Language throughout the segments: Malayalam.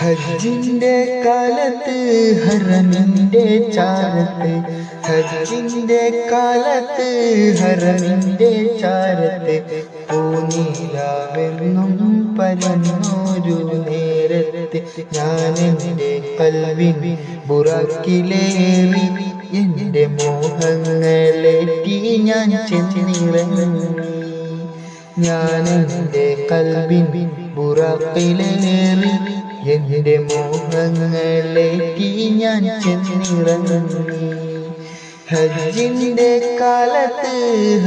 ഹജ്ജിന്റെ കാലത്ത് ഹറമിന്റെ ചാരത്ത്, ഹജ്ജിന്റെ കാലത്ത് ഹറമിന്റെ ചാരത്ത്, പൂനിലാവെന്നും പരന്നൊരു നേരത്ത് ഞാനെന്റെ കൽവിൻ ബുറാക്കിലേറി എന്റെ മോഹങ്ങളേറ്റി ഞാൻ ചെന്നിറങ്ങി. ഞാനെന്റെ കൽവിൻ ബുറാക്കിലേറി എന്റെ മോഹങ്ങളേറ്റി ഞാൻ ചെന്നിറങ്ങി. ഹജ്ജിന്റെ കാലത്ത്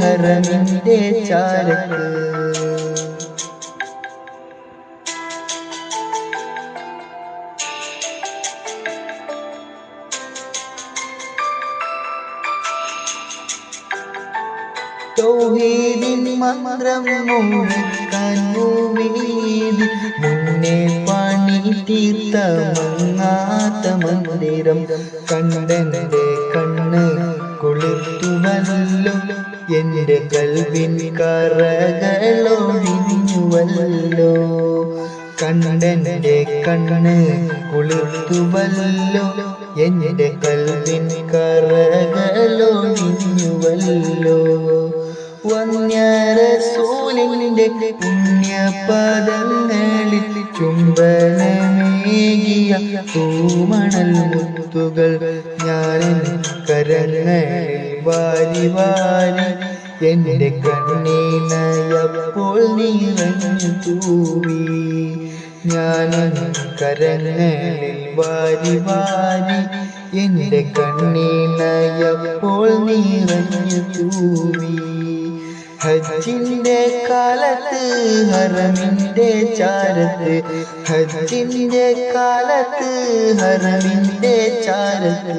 ഹറമിന്റെ ചാരത്ത്. തൗഹീദിൻ മന്ത്രം മുഴക്കാൻ ഭൂമിയിൽ മുന്നേ പണി തീർത്ത മങ്ങാത്ത മന്ദിരം കണ്ടെന്റെ കണ്ണ് കുളിർത്തുവല്ലോ, എന്റെ കൽവിൻ കറകളൊഴിഞ്ഞുവല്ലോ. കണ്ടെന്റെ കണ്ണ് കുളിർത്തുവല്ലോ, എന്റെ കൽവിൻ കറകളൊഴിഞ്ഞുവല്ലോ. വന്യരസൂലിന്റെ പുണ്യപദങ്ങളിൽ ചുംബനമേകിയ തൂമണൽ മുത്തുകൾ ഞാൻ കരങ്ങളിൽ വാരി വാരി എന്റെ കണ്ണീനയപ്പോൾ നിറഞ്ഞു തൂവി. ഞാൻ കരങ്ങളിൽ വാരി വാരി എന്റെ കണ്ണീനയപ്പോൾ നിറഞ്ഞു തൂവി. ഹജ്ജിന്റെ കാലത്ത് ഹറമിന്റെ ചാരത്ത്, ഹജ്ജിന്റെ കാലത്ത് ഹറമിന്റെ ചാരത്ത്.